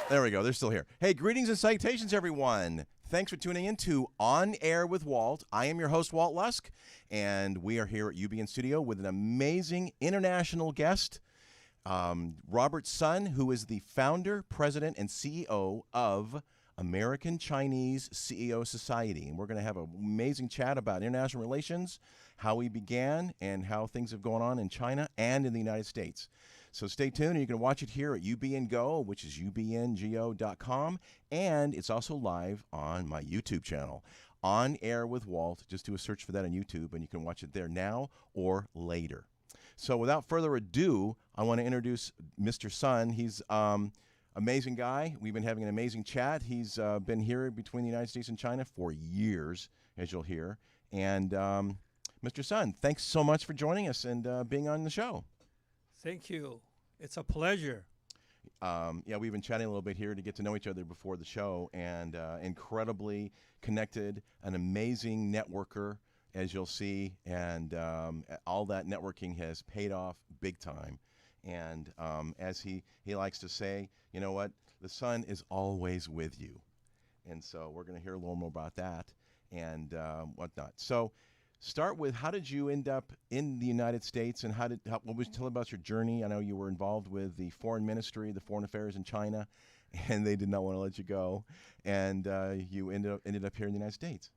There we go. They're still here. Hey, greetings and salutations, everyone. Thanks for tuning in to On Air with Walt. I am your host, Walt Lusk, and we are here at UBN Studio with an amazing international guest, Robert Sun, who is the founder, president, and CEO of American Chinese CEO Society. And we're going to have an amazing chat about international relations, how we began, and how things have gone on in China and in the United States. So stay tuned, and you can watch it here at UBN Go, which is ubngo.com, and it's also live on my YouTube channel, On Air with Walt. Just do a search for that on YouTube, and you can watch it there now or later. So without further ado, I want to introduce Mr. Sun. He's amazing guy. We've been having an amazing chat. He's been here between the United States and China for years, as you'll hear. And Mr. Sun, thanks so much for joining us and being on the show. Thank you. It's a pleasure. Yeah, we've been chatting a little bit here to get to know each other before the show, and incredibly connected, an amazing networker, as you'll see, and all that networking has paid off big time. And as he likes to say, you know what, the sun is always with you. And so we're going to hear a little more about that and whatnot. So start with, how did you end up in the United States, and tell about your journey? I know you were involved with the foreign ministry, the foreign affairs in China, and they did not want to let you go. And you ended up here in the United States.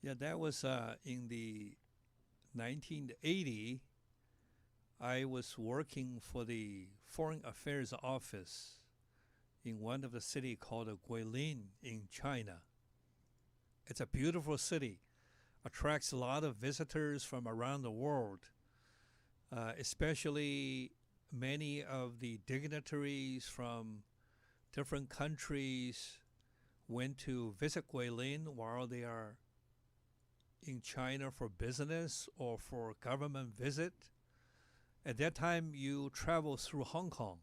Yeah, that was in the 1980. I was working for the Foreign Affairs Office in one of the city called Guilin in China. It's a beautiful city, attracts a lot of visitors from around the world, especially many of the dignitaries from different countries went to visit Guilin while they are in China for business or for government visit. At that time, you travel through Hong Kong.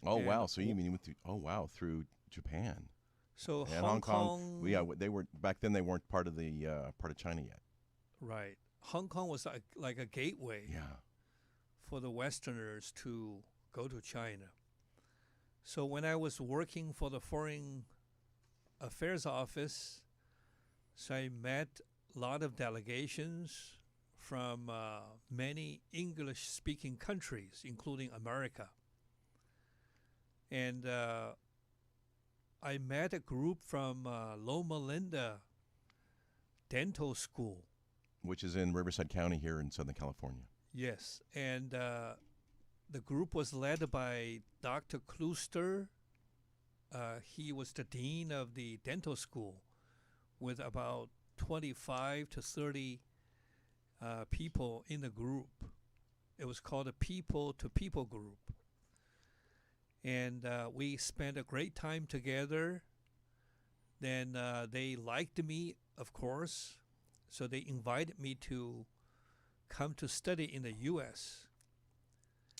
Oh, wow. So you mean you went through Japan. So and Hong Kong, yeah, they were back then. They weren't part of China yet. Right. Hong Kong was like a gateway for the Westerners to go to China. So when I was working for the Foreign Affairs Office, so I met a lot of delegations from many English-speaking countries, including America. And I met a group from Loma Linda Dental School, which is in Riverside County here in Southern California. Yes, and the group was led by Dr. Klooster. He was the dean of the dental school, with about 25 to 30 people in the group. It was called a people-to-people group. And we spent a great time together. Then they liked me, of course, so they invited me to come to study in the U.S.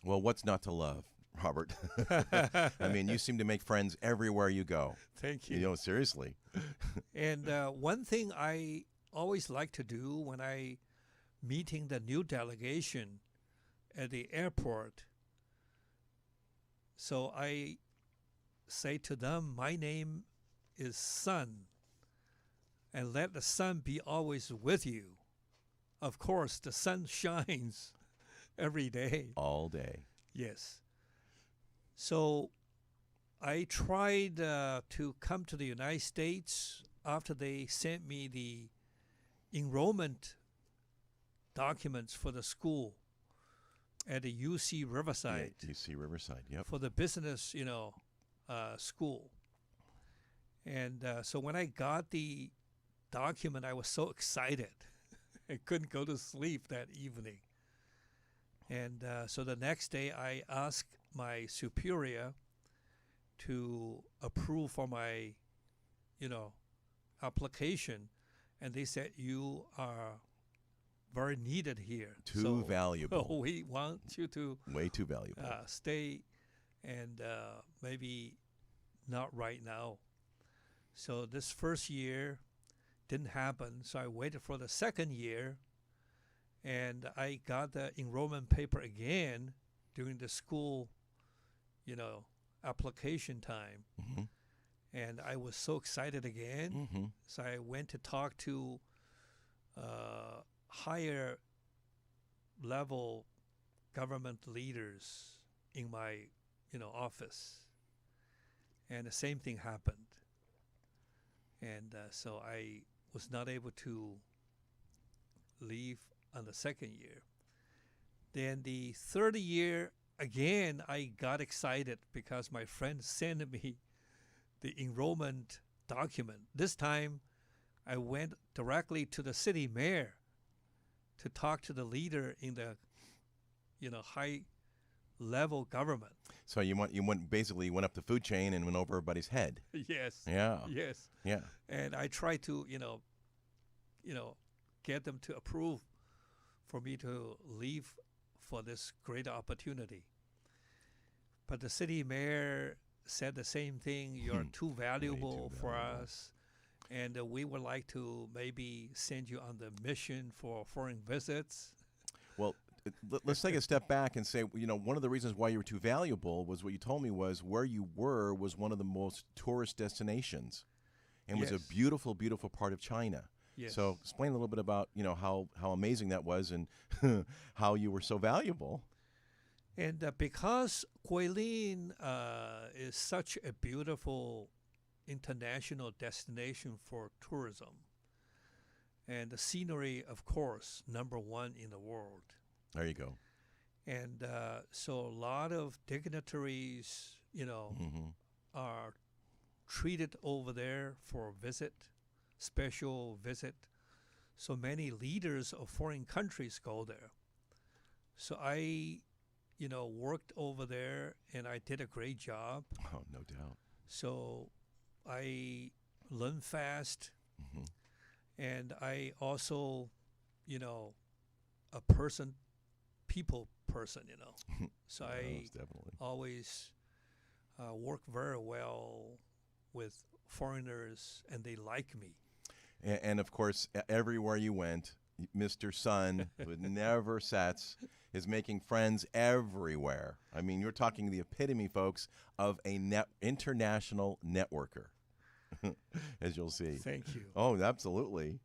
Well, what's not to love, Robert? I mean, you seem to make friends everywhere you go. Thank you. You know, seriously. And one thing I always like to do when I meeting the new delegation at the airport, so I say to them, my name is Sun, and let the sun be always with you. Of course, the sun shines every day. All day. Yes. So I tried to come to the United States after they sent me the enrollment documents for the school at the UC Riverside. Yeah, UC Riverside, yep. For the business, school. And so when I got the document, I was so excited. I couldn't go to sleep that evening. And so the next day, I asked my superior to approve for my, application. And they said, you are very needed here. Too valuable. We want you to way too valuable. Stay, and maybe not right now. So this first year didn't happen. So I waited for the second year, and I got the enrollment paper again during the school, application time. Mm-hmm. And I was so excited again. Mm-hmm. So I went to talk to higher level government leaders in my, office. And the same thing happened. And so I was not able to leave on the second year. Then the third year, again, I got excited because my friend sent me the enrollment document. This time, I went directly to the city mayor to talk to the leader in the, high level government. So you went up the food chain and went over everybody's head. Yes. Yeah. Yes. Yeah. And I tried to, get them to approve for me to leave for this great opportunity. But the city mayor said the same thing. You're too valuable for us. And we would like to maybe send you on the mission for foreign visits. Well, let's take a step back and say, one of the reasons why you were too valuable was what you told me was where you were was one of the most tourist destinations and was a beautiful, beautiful part of China. Yes. So explain a little bit about, how amazing that was and how you were so valuable. And because Guilin is such a beautiful international destination for tourism, and the scenery, of course, #1 in the world. There you go. And so a lot of dignitaries, are treated over there for a visit, special visit. So many leaders of foreign countries go there. So I, worked over there, and I did a great job. Oh, no doubt. So I learned fast, and I also, a people person, So I definitely always work very well with foreigners, and they like me. And of course, everywhere you went, Mr. Sun, who never sets, is making friends everywhere. I mean, you're talking the epitome, folks, of a international networker, as you'll see. Thank you. Oh, absolutely.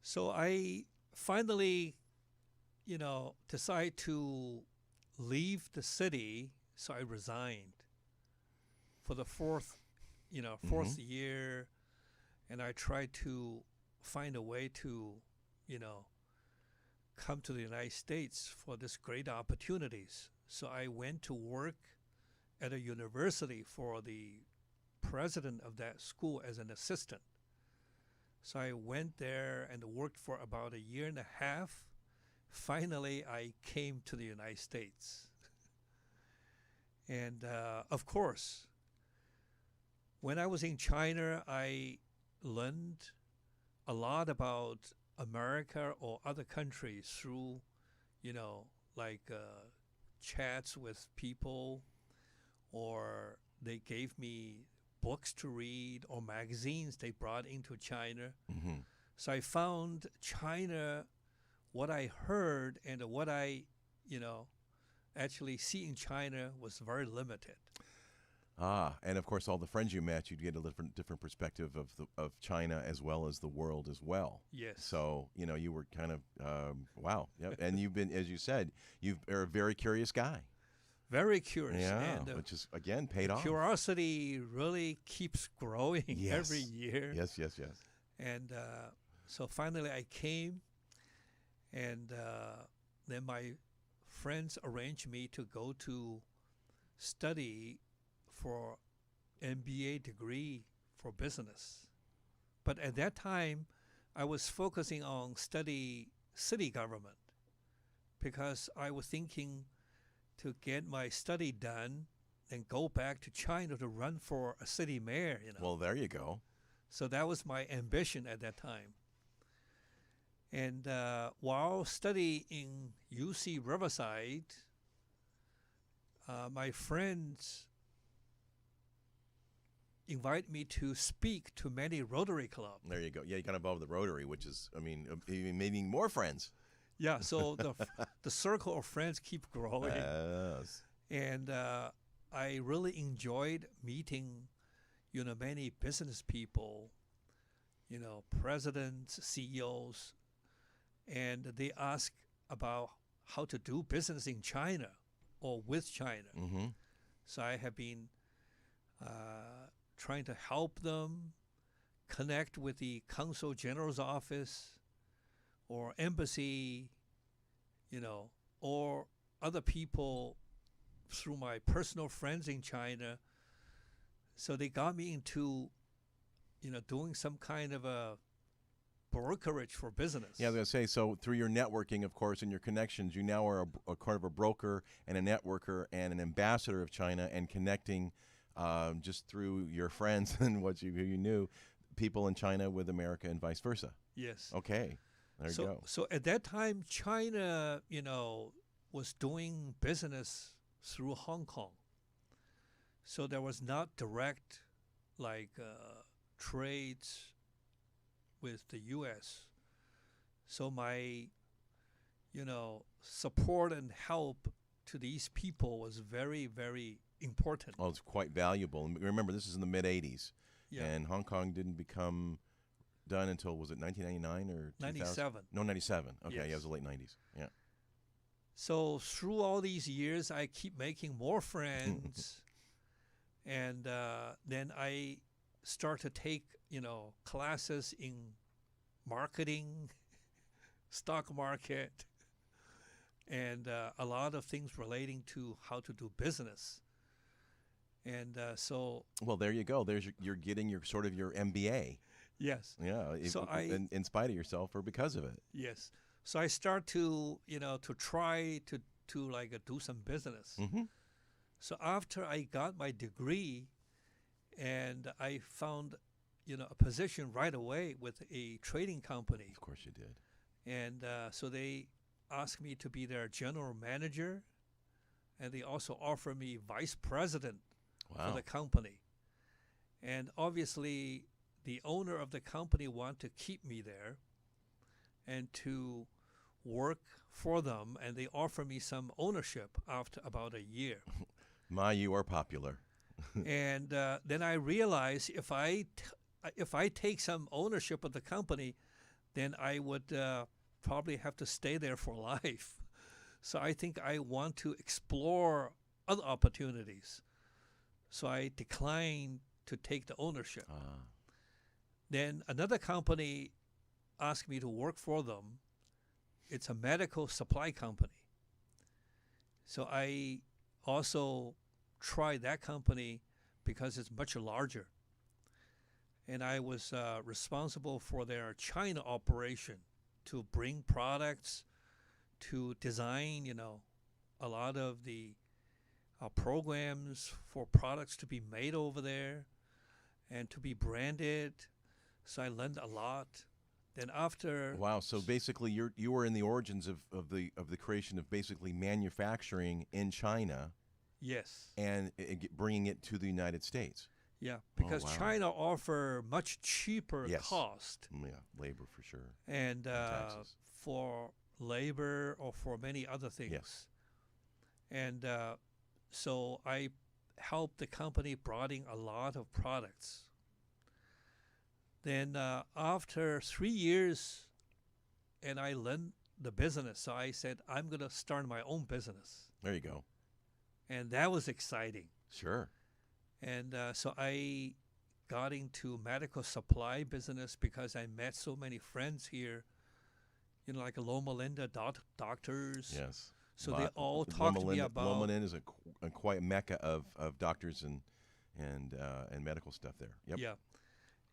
So I finally, decided to leave the city, so I resigned for the fourth year, and I tried to find a way to, come to the United States for this great opportunities. So I went to work at a university for the president of that school as an assistant. So I went there and worked for about 1.5 years. Finally, I came to the United States. And of course, when I was in China, I learned a lot about America or other countries through, chats with people, or they gave me books to read or magazines they brought into China. So I found China, what I heard and what I, actually see in China was very limited. And of course, all the friends you met, you'd get a different perspective of China as well as the world as well. Yes. So, you were kind of, wow. Yep. And you've been, as you said, you're a very curious guy. Very curious. Yeah, and, which is, again, paid off. Curiosity really keeps growing every year. Yes. And so finally I came, and then my friends arranged me to go to study for MBA degree for business. But at that time, I was focusing on study city government because I was thinking to get my study done and go back to China to run for a city mayor. Well, there you go. So that was my ambition at that time. And while studying in UC Riverside, my friends invite me to speak to many Rotary clubs. There you go. Yeah, you got involved with the Rotary, which is, even meeting more friends. Yeah, so the circle of friends keep growing. Yes. And I really enjoyed meeting, many business people, presidents, CEOs, and they ask about how to do business in China or with China. Mm-hmm. So I have been trying to help them connect with the consul general's office or embassy, or other people through my personal friends in China. So they got me into, doing some kind of a brokerage for business. Yeah, I was going to say, so through your networking, of course, and your connections, you now are a kind of a broker and a networker and an ambassador of China, and connecting just through your friends and who you knew, people in China with America and vice versa. Yes. Okay, there you go. So at that time, China, was doing business through Hong Kong. So there was not direct, trades with the U.S. So my, support and help to these people was very, very important. Well, it's quite valuable. And remember, this is in the mid-'80s. Yeah. And Hong Kong didn't become done until, was it 1999 or 2000? 97. No, 97. Okay, Yes. yeah, it was the late 90s. Yeah. So through all these years, I keep making more friends. And then I start to take, classes in marketing, stock market, and a lot of things relating to how to do business. And so... Well, there you go. You're getting your sort of your MBA. Yes. Yeah, So in spite of yourself or because of it. Yes. So I start to, to try to do some business. Mm-hmm. So after I got my degree and I found, a position right away with a trading company. Of course you did. And so they asked me to be their general manager, and they also offered me vice president for the company. And obviously, the owner of the company wanted to keep me there and to work for them, and they offered me some ownership after about a year. You are popular. And then I realized if I take some ownership of the company, then I would probably have to stay there for life. So I think I want to explore other opportunities. So I declined to take the ownership. Then another company asked me to work for them. It's a medical supply company. So I also tried that company because it's much larger. And I was responsible for their China operation to bring products, to design, a lot of the programs for products to be made over there and to be branded. So I learned a lot. Then after... Wow, so basically you were in the origins of the creation of basically manufacturing in China. Yes. And bringing it to the United States. Yeah, because wow. China offer much cheaper cost. Yeah, labor for sure. And taxes. for labor or for many other things. Yes. And so I helped the company brought in a lot of products. Then after 3 years, and I learned the business, so I said, I'm going to start my own business. There you go. And that was exciting. Sure. And so I got into medical supply business because I met so many friends here, like Loma Linda doctors. Yes. So they all talked to me about... Loma Linda is a quite mecca of doctors and medical stuff there. Yep. Yeah.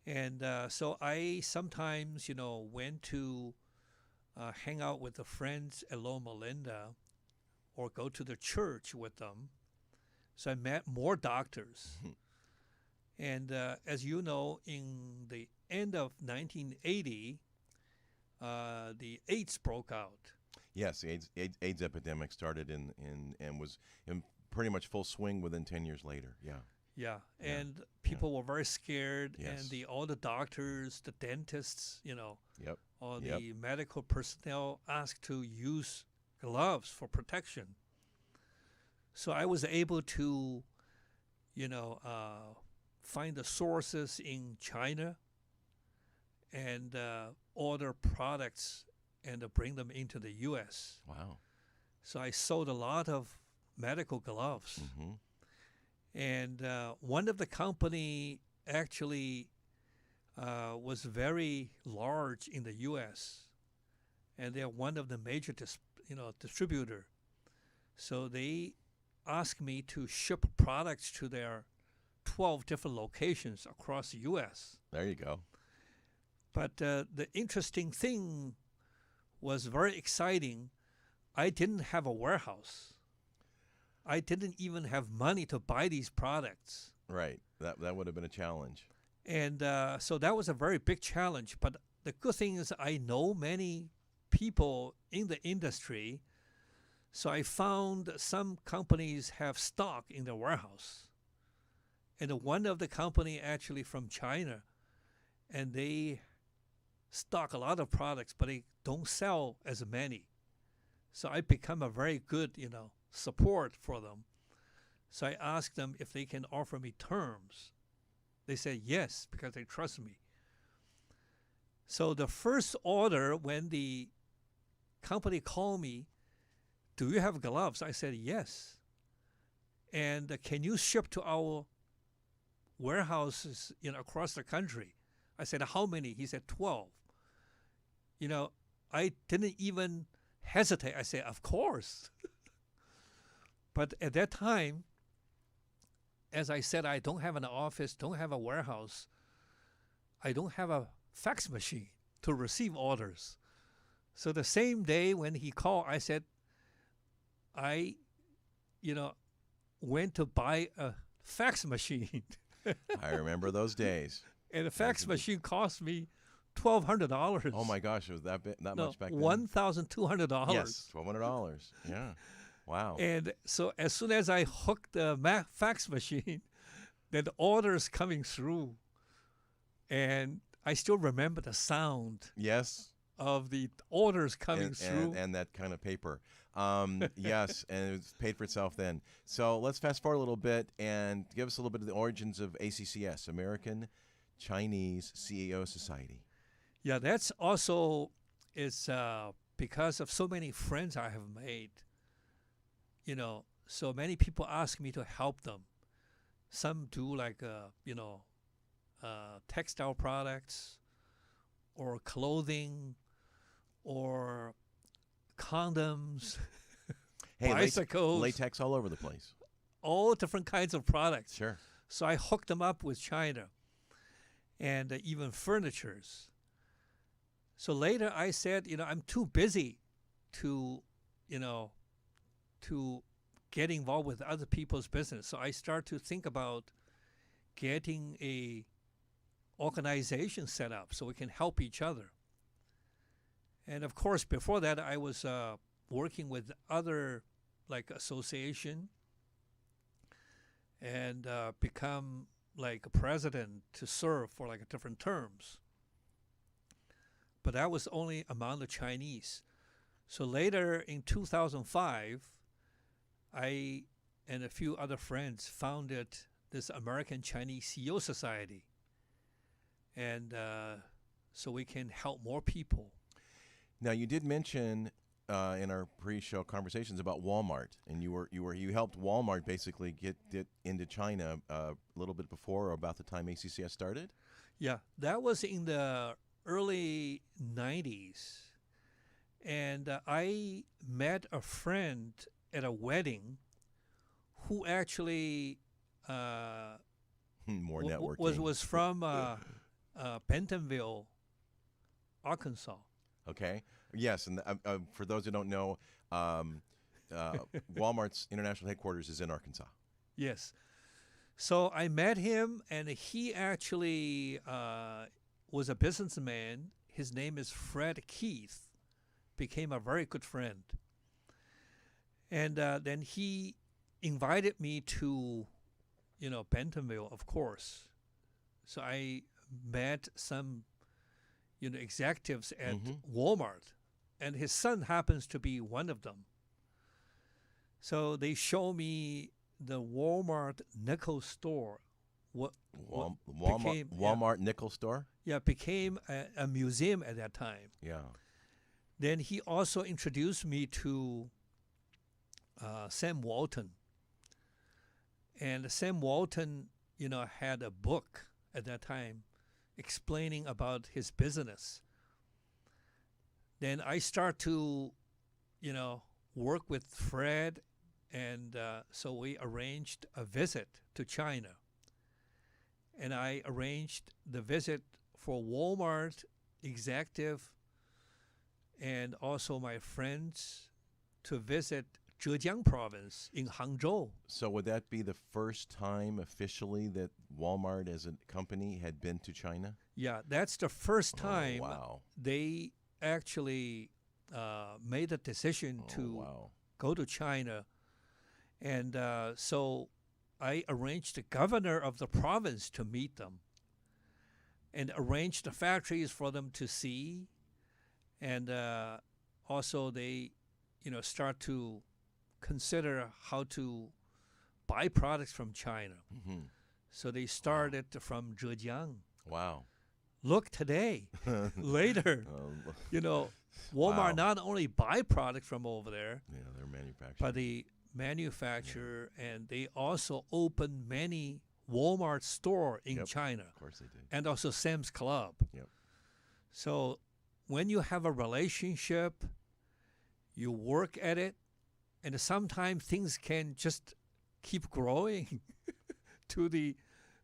And so I sometimes, went to hang out with the friends at Loma Linda or go to the church with them. So I met more doctors. And as you know, in the end of 1980, the AIDS broke out. Yes, the AIDS epidemic started and was in pretty much full swing within 10 years later. Yeah. Yeah, and people were very scared, Yes. and all the doctors, the dentists, Yep. or the medical personnel asked to use gloves for protection. So I was able to, find the sources in China and order products and bring them into the U.S. Wow. So I sold a lot of medical gloves. Mm-hmm. And one of the company actually was very large in the U.S. and they're one of the major distributor. So they asked me to ship products to their 12 different locations across the U.S. There you go. But the interesting thing was very exciting. I didn't have a warehouse. I didn't even have money to buy these products. Right. That would have been a challenge. And so that was a very big challenge. But the good thing is I know many people in the industry. So I found some companies have stock in their warehouse. And one of the company actually from China, and they stock a lot of products, but they don't sell as many. So I become a very good, support for them. So I asked them if they can offer me terms. They said yes, because they trust me. So the first order, when the company called me, do you have gloves? I said yes. And can you ship to our warehouses across the country? I said, how many? He said 12. I didn't even hesitate. I said, of course. But at that time, as I said, I don't have an office, don't have a warehouse. I don't have a fax machine to receive orders. So the same day when he called, I said, I, went to buy a fax machine. I remember those days. And the fax machine cost me $1,200. Oh my gosh, it was that much back then? $1,200. Yes, $1,200. Yeah. Wow. And so as soon as I hooked the fax machine, then the orders coming through, and I still remember the sound. Yes. Of the orders coming through. And that kind of paper. Yes, and it paid for itself then. So let's fast forward a little bit and give us a little bit of the origins of ACCS, American Chinese CEO Society. Yeah, that's also because of so many friends I have made. So many people ask me to help them. Some do like, textile products or clothing or condoms, Hey, bicycles. Latex all over the place. All different kinds of products. Sure. So I hooked them up with China and even furnitures. So later I said, I'm too busy to get involved with other people's business. So I start to think about getting a organization set up so we can help each other. And of course, before that, I was working with other association and become like a president to serve for different terms. But that was only among the Chinese. So later in 2005, I and a few other friends founded this American Chinese CEO Society. And so we can help more people. Now, you did mention in our pre-show conversations about Walmart, and you helped Walmart basically get into China a little bit before or about the time ACCS started? Yeah, that was in the early 90s. And I met a friend at a wedding who actually more networking. was from Bentonville, Arkansas. Okay. Yes, and for those who don't know, Walmart's international headquarters is in Arkansas. Yes. So I met him, and he actually was a businessman. His name is Fred Keith. Became a very good friend. And then he invited me to, Bentonville, of course. So I met some, executives at Walmart, and his son happens to be one of them. So they show me the Walmart nickel store. What became Walmart nickel store? became a museum at that time. Yeah. Then he also introduced me to Sam Walton. And Sam Walton, had a book at that time explaining about his business. Then I start to, work with Fred, and so we arranged a visit to China. And I arranged the visit for Walmart executive and also my friends to visit Zhejiang province in Hangzhou. So would that be the first time officially that Walmart as a company had been to China? Yeah, that's the first time wow. they actually made a decision to go to China. And so I arranged the governor of the province to meet them and arranged the factories for them to see. And also they, start to consider how to buy products from China. Mm-hmm. So they started from Zhejiang. Wow. Look today, later, Walmart not only buy products from over there, they're manufacturing, but they manufacture, and they also open many Walmart store in China. Of course they did. And also Sam's Club. Yep. So when you have a relationship, you work at it, and sometimes things can just keep growing to the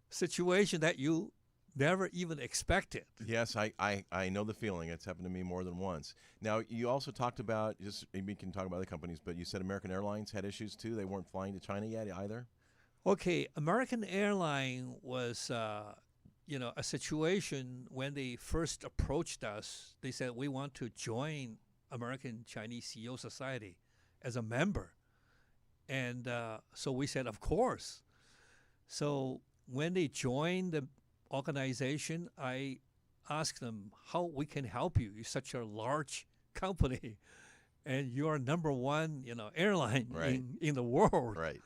situation that you never even expected. Yes, I know the feeling. It's happened to me more than once. Now, you also talked about, we can talk about the companies, but you said American Airlines had issues too. They weren't flying to China yet either? Okay, American Airlines was, a situation when they first approached us. They said, we want to join American Chinese CEO Society as a member. And so we said, of course. So when they joined the organization, I asked them how we can help you. You're such a large company, and you're number one, airline in the world. Right.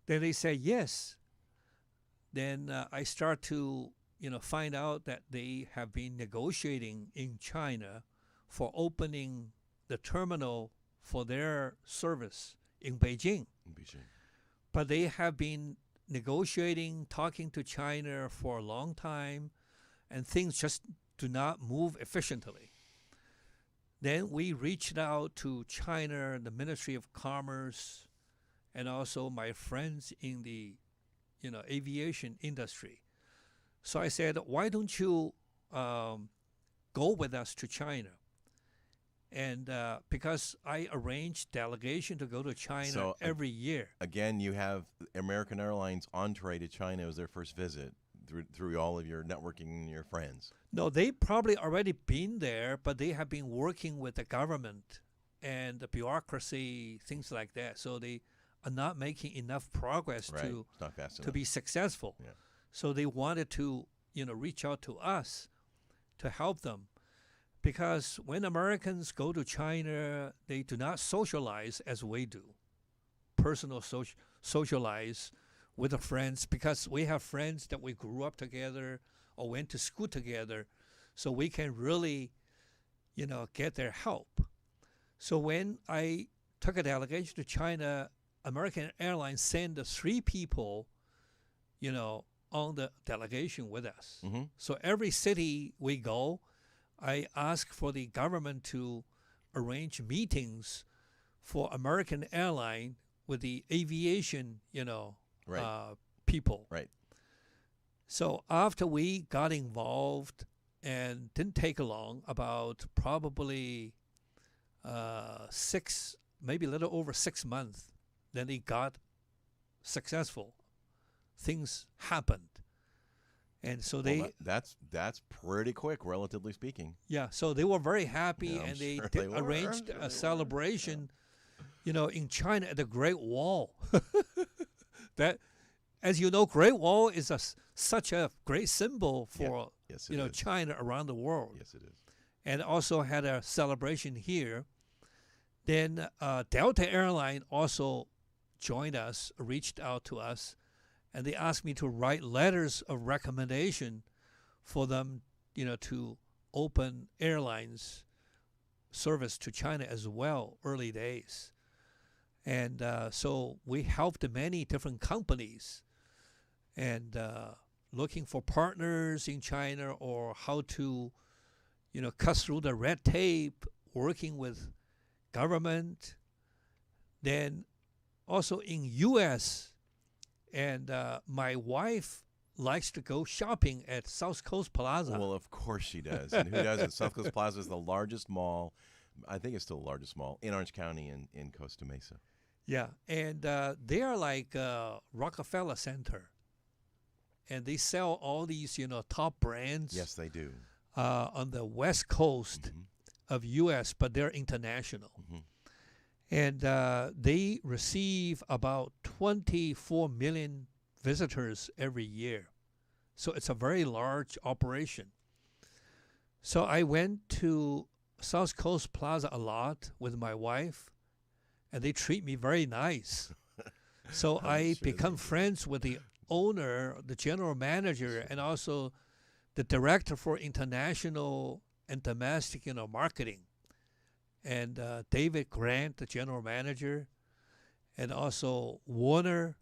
Then they said yes. Then I start to, find out that they have been negotiating in China for opening the terminal for their service in Beijing. But they have been negotiating, talking to China for a long time, and things just do not move efficiently. Then we reached out to China, the Ministry of Commerce, and also my friends in the, aviation industry. So I said, why don't you go with us to China? And because I arranged delegation to go to China every year. Again, you have American Airlines entree to China as their first visit through all of your networking and your friends. No, they probably already been there, but they have been working with the government and the bureaucracy, things like that. So they are not making enough progress to be successful. Yeah. So they wanted to, reach out to us to help them. Because when Americans go to China, they do not socialize as we do. Personal socialize with the friends, because we have friends that we grew up together or went to school together, so we can really, get their help. So when I took a delegation to China, American Airlines sent 3 people, on the delegation with us. Mm-hmm. So every city we go, I ask for the government to arrange meetings for American Airlines with the aviation, people. Right. So after we got involved, and didn't take long, about probably 6, maybe a little over 6 months, then it got successful. Things happened. And so that's pretty quick, relatively speaking. Yeah, so they were very happy, and they arranged a celebration, in China at the Great Wall. That, as you know, Great Wall is such a great symbol for China around the world. Yes, it is. And also had a celebration here. Then Delta Airline also joined us, reached out to us, and they asked me to write letters of recommendation for them, to open airlines service to China as well, early days. And so we helped many different companies and looking for partners in China or how to, cut through the red tape, working with government. Then also in U.S., and my wife likes to go shopping at South Coast Plaza. Well, of course she does. And who doesn't? South Coast Plaza is the largest mall. I think it's still the largest mall in Orange County and in Costa Mesa. Yeah, and they are like Rockefeller Center. And they sell all these, top brands. Yes, they do. On the West Coast of U.S., but they're international. And they receive about 24 million visitors every year. So it's a very large operation. So I went to South Coast Plaza a lot with my wife, and they treat me very nice. So I become friends with the owner, the general manager, and also the director for international and domestic, marketing. And David Grant, the general manager, and also Warner,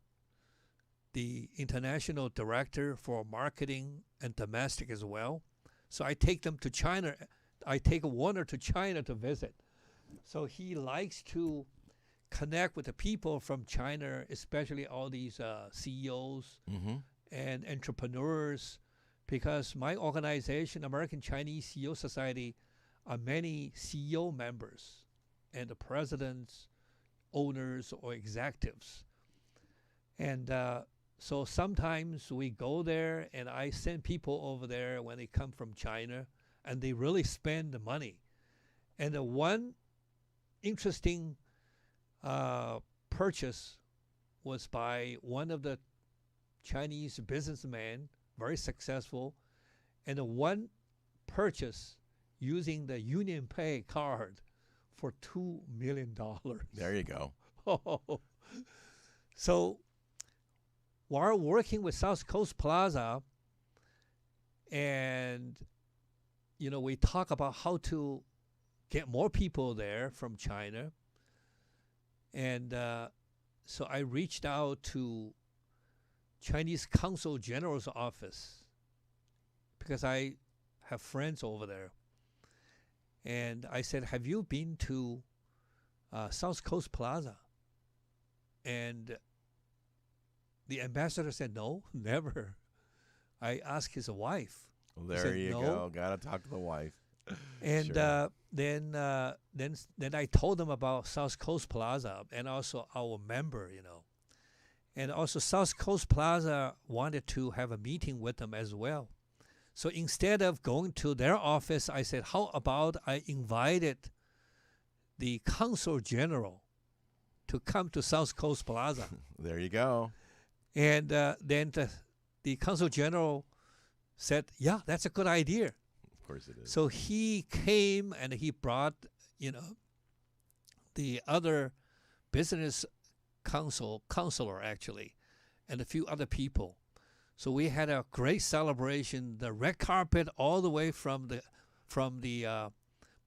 the international director for marketing and domestic as well. So I take them to China. I take Warner to China to visit. So he likes to connect with the people from China, especially all these CEOs and entrepreneurs, because my organization, American Chinese CEO Society, are many CEO members and the presidents, owners, or executives. And so sometimes we go there, and I send people over there when they come from China, and they really spend the money. And the one interesting purchase was by one of the Chinese businessmen, very successful, and the one purchase using the Union Pay card for $2 million. There you go. So while working with South Coast Plaza, and we talk about how to get more people there from China, and so I reached out to Chinese Consul General's office because I have friends over there. And I said, have you been to South Coast Plaza? And the ambassador said, no, never. I asked his wife. Well, there you go. Got to talk to the wife. And Sure. Then I told them about South Coast Plaza and also our member, And also South Coast Plaza wanted to have a meeting with them as well. So instead of going to their office, I said, how about I invited the Consul General to come to South Coast Plaza? There you go. And then the Consul General said, yeah, that's a good idea. Of course it is. So he came and he brought, the other business counselor actually, and a few other people. So we had a great celebration, the red carpet all the way from the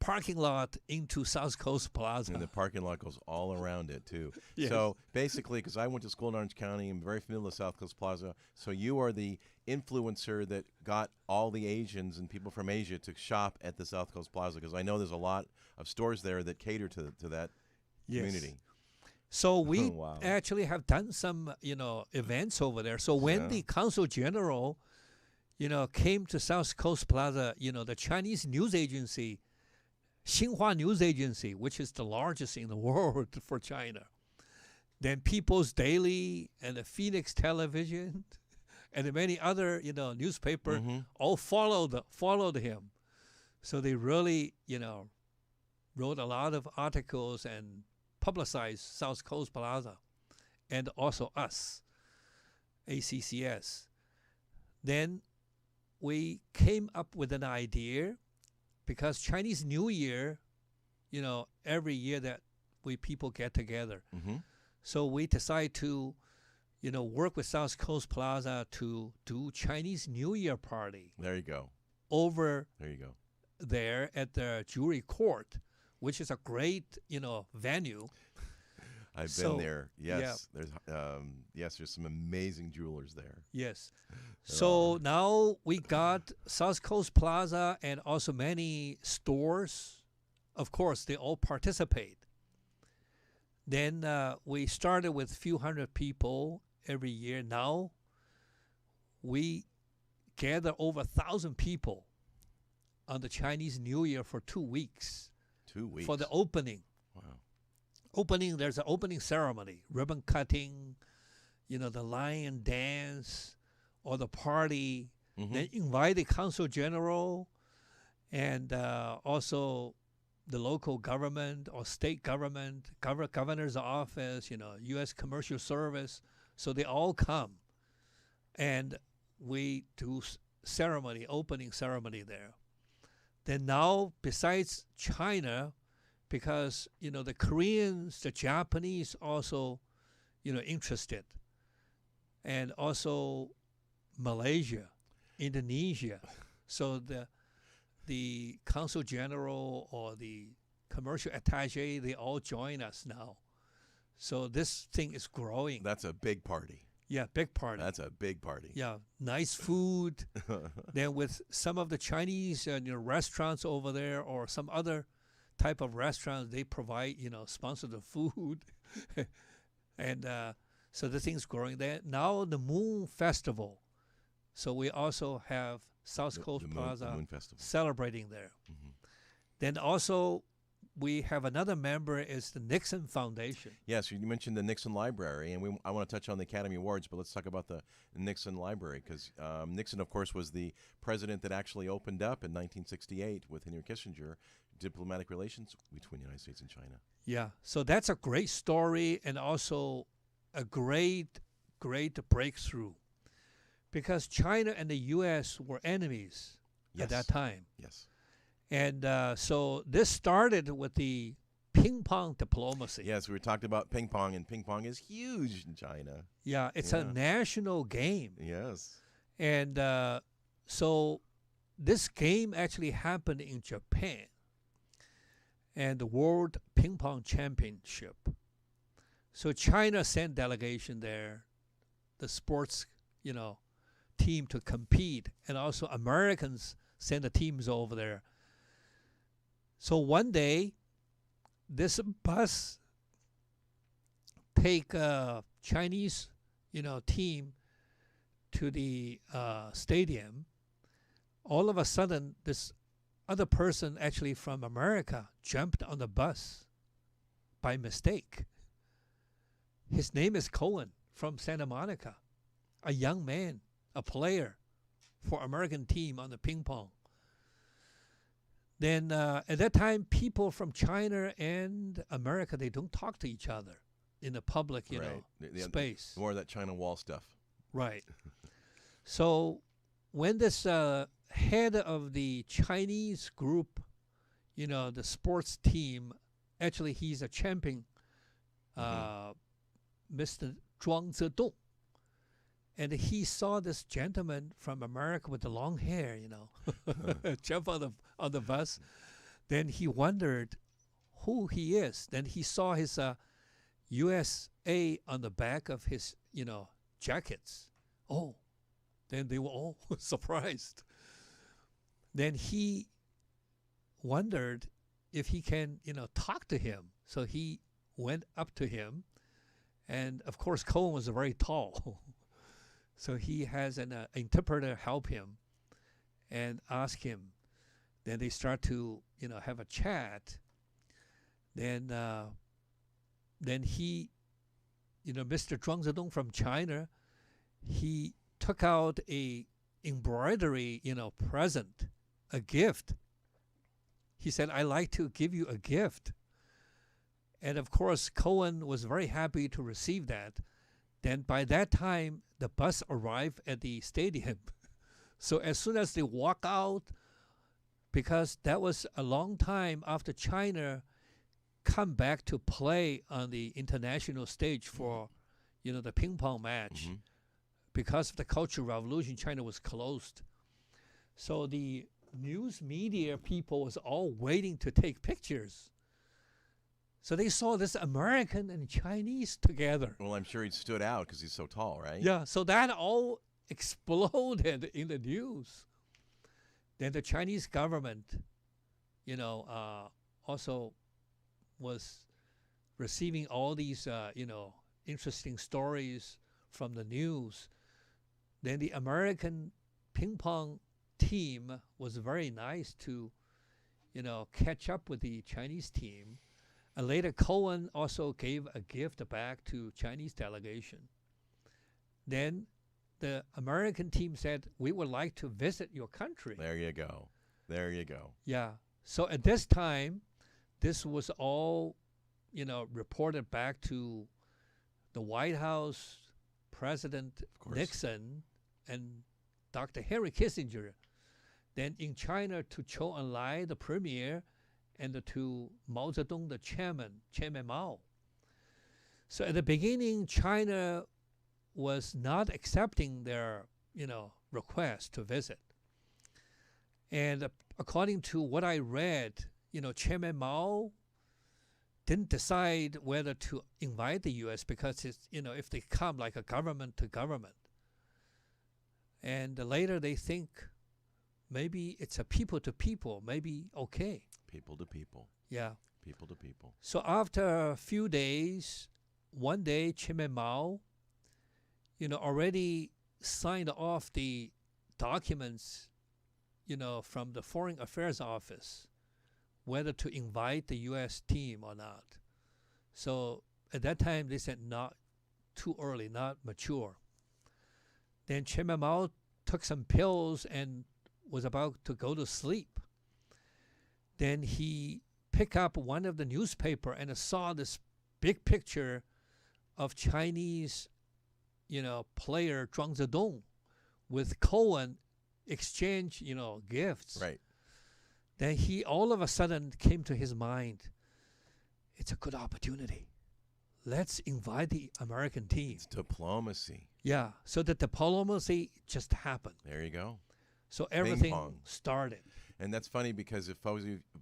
parking lot into South Coast Plaza. And the parking lot goes all around it, too. Yes. So basically, because I went to school in Orange County, I'm very familiar with South Coast Plaza. So you are the influencer that got all the Asians and people from Asia to shop at the South Coast Plaza, because I know there's a lot of stores there that cater to that community. So we Wow. actually have done some, events over there. So when the Consul General, came to South Coast Plaza, the Chinese news agency, Xinhua News Agency, which is the largest in the world for China, then People's Daily and the Phoenix Television and many other, newspaper all followed him. So they really, wrote a lot of articles and publicized South Coast Plaza and also us, ACCS. Then we came up with an idea because Chinese New Year, every year that we people get together. Mm-hmm. So we decide to, work with South Coast Plaza to do Chinese New Year party There you go. over There you go. there at the Jewelry Court, which is a great, venue. I've So, been there. yeah. Yes, there's some amazing jewelers there. Yes. There So are. now we got South Coast Plaza and also many stores. Of course, they all participate. Then we started with a few hundred people every year. Now we gather over 1,000 people on the Chinese New Year for 2 weeks 2 weeks for the opening. Wow. There's an opening ceremony, ribbon cutting, the lion dance or the party. Mm-hmm. Then invite the consul general and also the local government or state government, governor's office, U.S. Commercial Service. So they all come, and we do opening ceremony there. Then now, besides China, because the Koreans, the Japanese also, interested, and also Malaysia, Indonesia. So the consul general or the commercial attaché, they all join us now. So this thing is growing. That's a big party. Yeah, big party. That's a big party. Yeah, nice food. Then with some of the Chinese restaurants over there or some other type of restaurants, they provide, sponsor the food. And so the thing's growing there. Now the Moon Festival. So we also have South Coast Plaza the Moon Festival. celebrating there. Mm-hmm. Then also we have another member is the Nixon Foundation. Yes, you mentioned the Nixon Library, and I want to touch on the Academy Awards, but let's talk about the Nixon Library, because Nixon, of course, was the president that actually opened up in 1968 with Henry Kissinger diplomatic relations between the United States and China. Yeah, so that's a great story and also a great breakthrough, because China and the U.S. were enemies Yes. at that time. Yes. And so this started with the ping pong diplomacy. Yes, we talked about ping pong, and ping pong is huge in China. Yeah, it's Yeah. a national game. Yes. And so this game actually happened in Japan and the World Ping Pong Championship. So China sent delegation there, the sports, team to compete, and also Americans sent the teams over there. So one day, this bus take a Chinese, team to the stadium. All of a sudden, this other person actually from America jumped on the bus by mistake. His name is Cohen from Santa Monica, a young man, a player for American team on the ping pong. Then at that time, people from China and America, they don't talk to each other in the public, Right. space. More of that China Wall stuff. Right. So when this head of the Chinese group, the sports team, actually he's a champion, Mr. Zhuang Zedong. And he saw this gentleman from America with the long hair, jump on the bus. Then he wondered who he is. Then he saw his USA on the back of his, jackets. Oh, then they were all surprised. Then he wondered if he can, talk to him. So he went up to him. And, of course, Cohen was very tall. So he has an interpreter help him and ask him. Then they start to, have a chat. Then he, Mr. Zhuang Zedong from China, he took out a embroidery, present, a gift. He said, "I'd like to give you a gift." And of course, Cohen was very happy to receive that. Then by that time, the bus arrived at the stadium. So as soon as they walk out, because that was a long time after China come back to play on the international stage for, the ping pong match. Mm-hmm. Because of the Cultural Revolution, China was closed. So the news media people was all waiting to take pictures. So they saw this American and Chinese together. Well, I'm sure he stood out because he's so tall, right? Yeah, so that all exploded in the news. Then the Chinese government, also was receiving all these, interesting stories from the news. Then the American ping pong team was very nice to, catch up with the Chinese team. And later, Cohen also gave a gift back to Chinese delegation. Then the American team said, we would like to visit your country. There you go. There you go. Yeah. So at this time, this was all, reported back to the White House, President Nixon, and Dr. Henry Kissinger. Then in China, to Zhou Enlai, the premier, and to Mao Zedong, the chairman Mao. So at the beginning, China was not accepting their, request to visit. And according to what I read, Chairman Mao didn't decide whether to invite the U.S. because it's, if they come like a government to government. And later they think maybe it's a people to people, maybe okay. People to people. Yeah. People to people. So after a few days, one day, Chairman Mao, already signed off the documents, from the Foreign Affairs Office, whether to invite the U.S. team or not. So at that time, they said not too early, not mature. Then Chairman Mao took some pills and was about to go to sleep. Then he picked up one of the newspaper and saw this big picture of Chinese, player Zhang Zedong with Cohen exchange, gifts. Right. Then he all of a sudden came to his mind, it's a good opportunity. Let's invite the American team. It's diplomacy. Yeah, so the diplomacy just happened. There you go. So everything Pong. started. And that's funny because if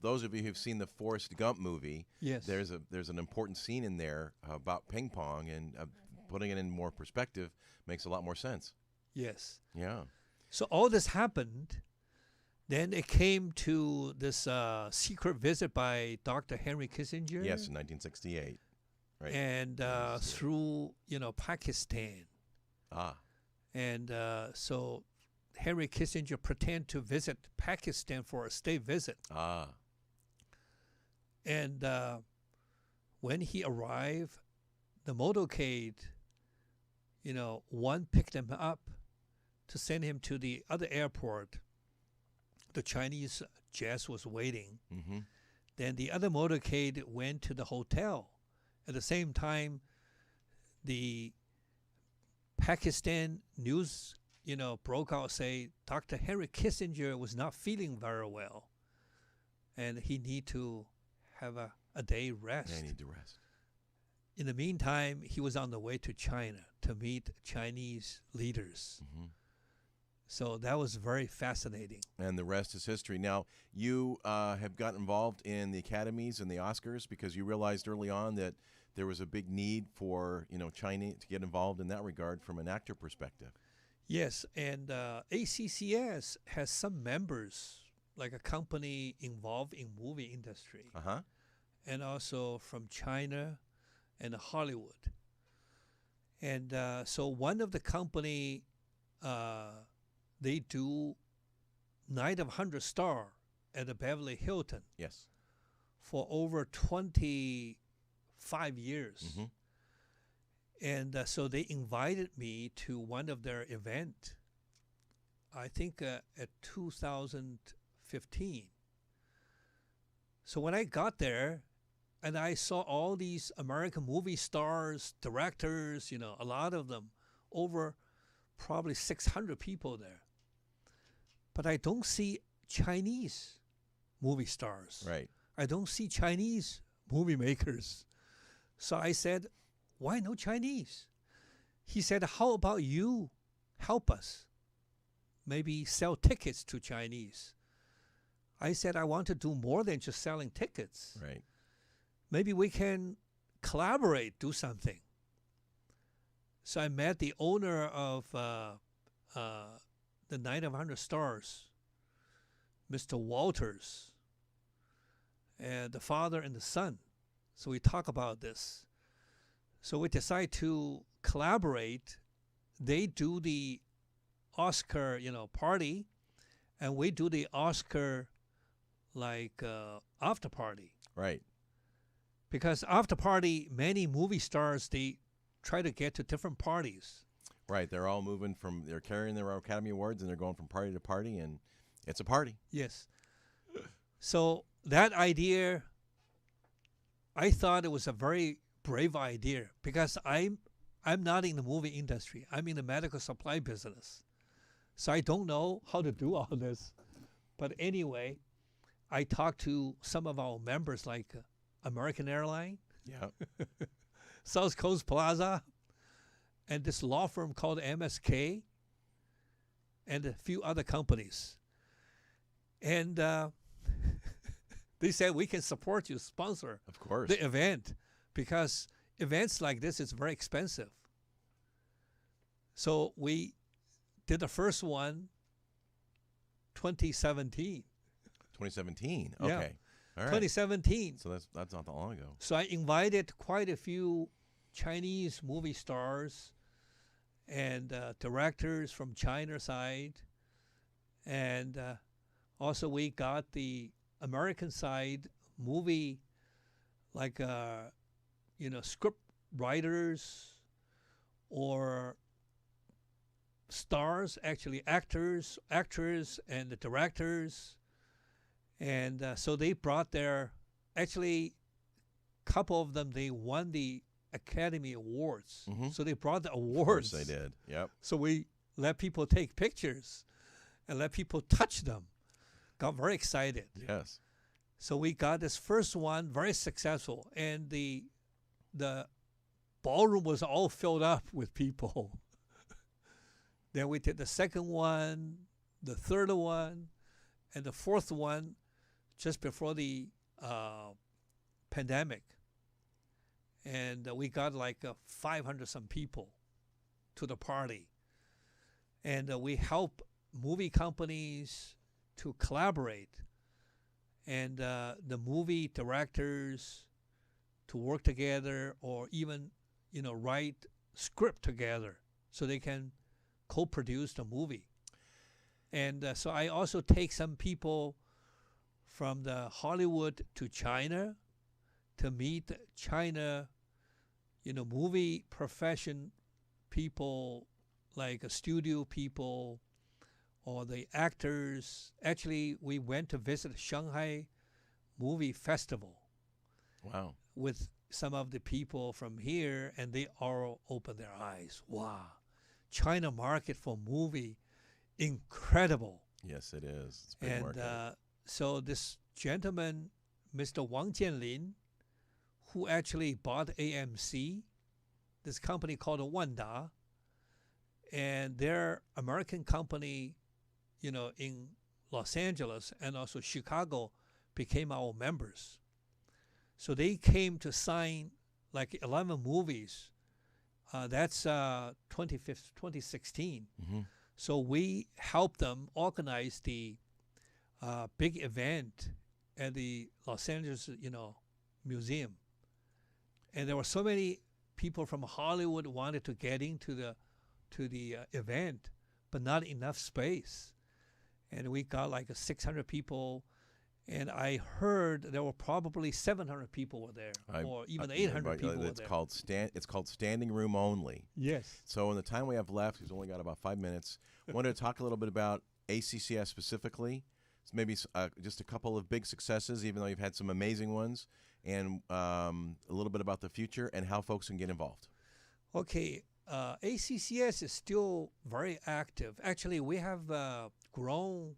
those of you who've seen the Forrest Gump movie, Yes. there's an important scene in there about ping pong, and putting it in more perspective makes a lot more sense. Yes. Yeah. So all this happened. Then it came to this secret visit by Dr. Henry Kissinger. Yes, in 1968. Right. And through, Pakistan. Ah. And so Henry Kissinger pretended to visit Pakistan for a state visit. Ah. And when he arrived, the motorcade, one picked him up to send him to the other airport. The Chinese jet was waiting. Mm-hmm. Then the other motorcade went to the hotel. At the same time, the Pakistan news, broke out, say Dr. Henry Kissinger was not feeling very well, and he need to have a day rest. They need to rest. In the meantime, he was on the way to China to meet Chinese leaders. Mm-hmm. So that was very fascinating. And the rest is history. Now, you have gotten involved in the academies and the Oscars because you realized early on that there was a big need for, China to get involved in that regard from an actor perspective. Yes, and ACCS has some members, like a company involved in movie industry, Uh-huh. and also from China and Hollywood. And so one of the company, they do Night of 100 Star at the Beverly Hilton Yes. for over 25 years. Mm-hmm. And so they invited me to one of their event, I think at 2015. So when I got there and I saw all these American movie stars, directors, a lot of them, over probably 600 people there. But I don't see Chinese movie stars. Right. I don't see Chinese movie makers. So I said, why no Chinese? He said, how about you help us? Maybe sell tickets to Chinese. I said, I want to do more than just selling tickets. Right. Maybe we can collaborate, do something. So I met the owner of the Night of 100 Stars, Mr. Walters, and the father and the son. So we talk about this. So we decide to collaborate. They do the Oscar, party, and we do the Oscar after party. Right. Because after party, many movie stars, they try to get to different parties. Right. They're all they're carrying their Academy Awards and they're going from party to party, and it's a party. Yes. So that idea, I thought it was a very brave idea because I'm not in the movie industry. I'm in the medical supply business. So I don't know how to do all this. But anyway, I talked to some of our members like American Airlines, Yeah. South Coast Plaza, and this law firm called MSK, and a few other companies. And they said, we can support you, sponsor Of course. the event, because events like this is very expensive. So we did the first one 2017. 2017. Yeah. Okay. All right. 2017. So that's not that long ago. So I invited quite a few Chinese movie stars and directors from China side. And also we got the American side movie, script writers or stars, actually actors, and the directors. And so they brought actually, couple of them, they won the Academy Awards. Mhm. So they brought the Of awards. course they did. Yep. So we let people take pictures and let people touch them. Got very excited. Yes. So we got this first one very successful, and the ballroom was all filled up with people. Then we did the second one, the third one, and the fourth one just before the pandemic. And we got 500 some people to the party. And we help movie companies to collaborate, and the movie directors to work together, or even write script together so they can co-produce the movie. And so I also take some people from the Hollywood to China to meet China movie profession people, like studio people or the actors. Actually, we went to visit Shanghai Movie Festival. Wow. With some of the people from here, and they all opened their eyes. Wow, China market for movie, incredible. Yes, it is. It's a big market. And so this gentleman, Mr. Wang Jianlin, who actually bought AMC, this company called Wanda, and their American company, in Los Angeles and also Chicago, became our members. So they came to sign 11 movies. That's 2016. Mm-hmm. So we helped them organize the big event at the Los Angeles, museum. And there were so many people from Hollywood wanted to get into the event, but not enough space. And we got 600 people. And I heard there were probably 700 people were there, or even 800 people were there. It's called standing room only. Yes. So in the time we have left, we've only got about 5 minutes. I wanted to talk a little bit about ACCS specifically. So maybe just a couple of big successes, even though you've had some amazing ones, and a little bit about the future and how folks can get involved. Okay. ACCS is still very active. Actually, we have grown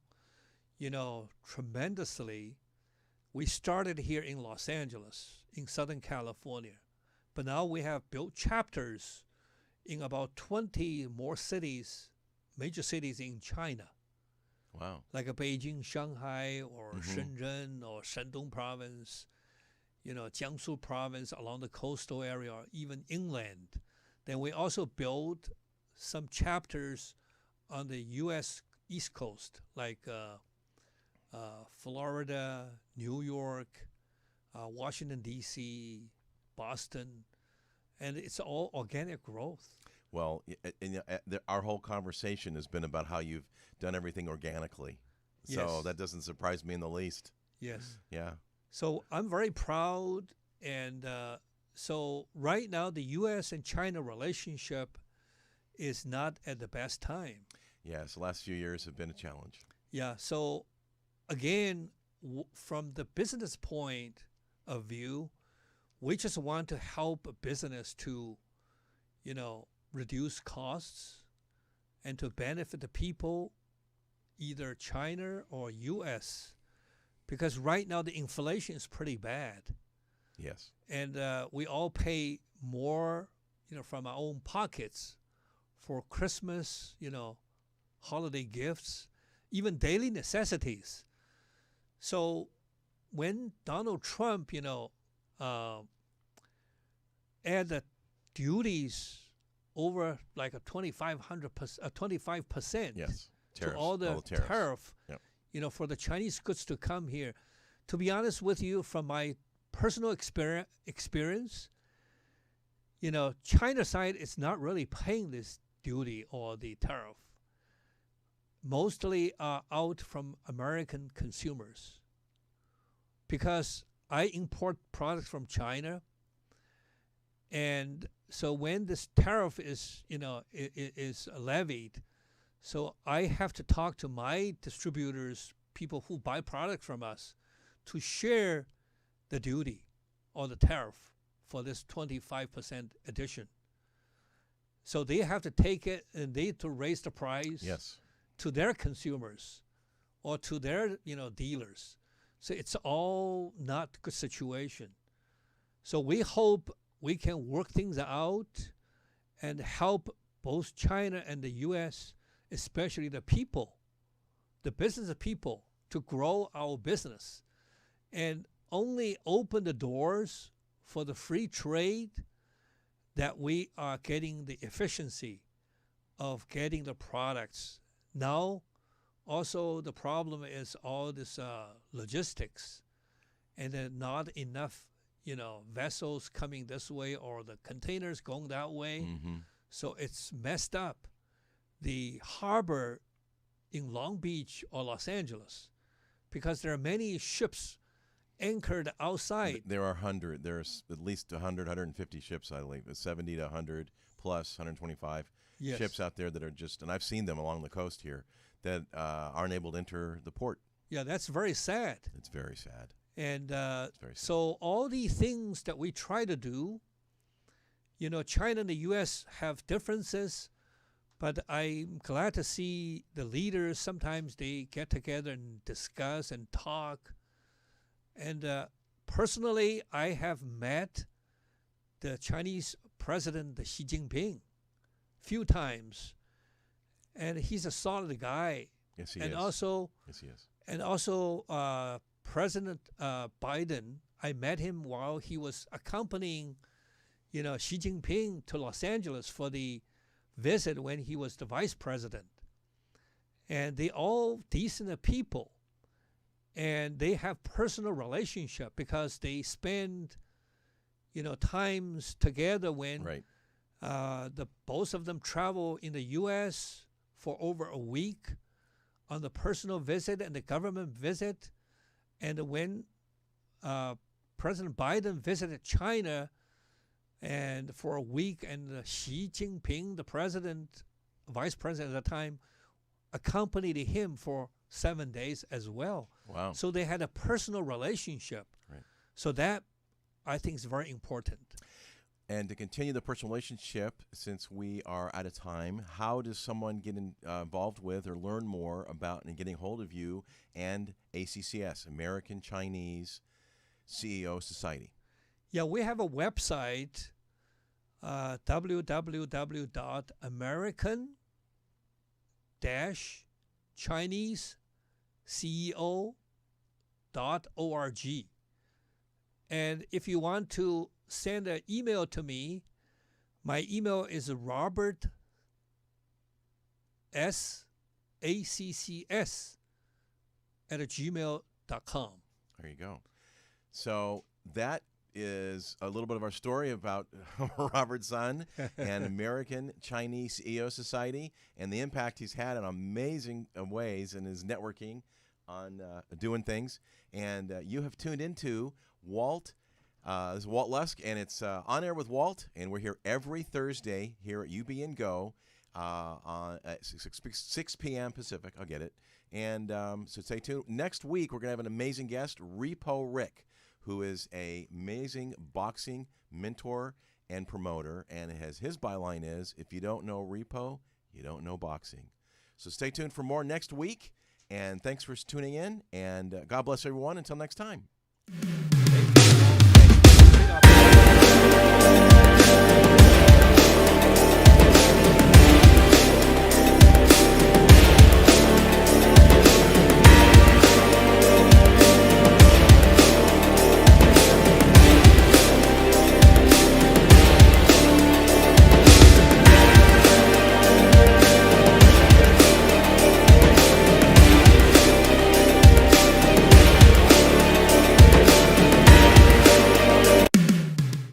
tremendously. We started here in Los Angeles in Southern California. But now we have built chapters in about 20 more cities, major cities in China, Wow. like Beijing, Shanghai, or Mhm. Shenzhen, or Shandong province, Jiangsu province along the coastal area, or even inland. Then we also built some chapters on the U.S. East Coast, like Florida, New York, Washington, D.C., Boston, and it's all organic growth. Well, our whole conversation has been about how you've done everything organically. So Yes. that doesn't surprise me in the least. Yes. Yeah. So I'm very proud. And so right now, the U.S. and China relationship is not at the best time. Yes, the last few years have been a challenge. Yeah. So again, from the business point of view, we just want to help a business to, reduce costs and to benefit the people, either China or U.S., because right now the inflation is pretty bad. Yes. And we all pay more, from our own pockets for Christmas, holiday gifts, even daily necessities. So when Donald Trump, add the duties over like a 25%, Yes. to Tariffs, all the tariffs. tariff, Yep. for the Chinese goods to come here. To be honest with you, from my personal experience, China side is not really paying this duty or the tariff. Mostly out from American consumers, because I import products from China, and so when this tariff is is levied, so I have to talk to my distributors, people who buy products from us, to share the duty or the tariff for this 25% addition. So they have to take it and they to raise the price Yes. to their consumers or to their dealers. So it's all not good situation. So we hope we can work things out and help both China and the U.S., especially the people, the business people, to grow our business and only open the doors for the free trade that we are getting the efficiency of getting the products. Now, also the problem is all this logistics, and then not enough, vessels coming this way or the containers going that way. Mm-hmm. So it's messed up. The harbor in Long Beach or Los Angeles, because there are many ships anchored outside. There are 100. There's at least 100, 150 ships, I believe. 70 to 100 plus 125 Yes. ships out there that are just, and I've seen them along the coast here, that aren't able to enter the port. Yeah, that's very sad. It's very sad. And Very sad. so all these things that we try to do, China and the U.S. have differences, but I'm glad to see the leaders, sometimes they get together and discuss and talk. And personally, I have met the Chinese president, Xi Jinping, few times. And he's a solid guy. Yes, he and is. Also, Yes, he is. And also, President Biden, I met him while he was accompanying, Xi Jinping to Los Angeles for the visit when he was the vice president. And they all decent people. And they have personal relationship because they spend, times together when Right. both of them travel in the U.S. for over a week on the personal visit and the government visit. And when President Biden visited China and for a week, and Xi Jinping, the president, vice president at the time, accompanied him for 7 days as well. Wow. So they had a personal relationship. Right. So that, I think, is very important. And to continue the personal relationship, since we are out of time, how does someone get involved with or learn more about and getting hold of you and ACCS, American Chinese CEO Society? Yeah, we have a website, www.american-chinese.ceo.org. And if you want to send an email to me, my email is Robert SACCS@gmail.com. There you go. So that is a little bit of our story about Robert Sun and American Chinese EO Society and the impact he's had in amazing ways in his networking on doing things. And you have tuned into Walt. This is Walt Lusk, and it's On Air with Walt, and we're here every Thursday here at UB & Go at 6 p.m. Pacific. I'll get it. And so stay tuned. Next week, we're going to have an amazing guest, Repo Rick, who is an amazing boxing mentor and promoter, and his byline is, if you don't know Repo, you don't know boxing. So stay tuned for more next week, and thanks for tuning in, and God bless everyone. Until next time.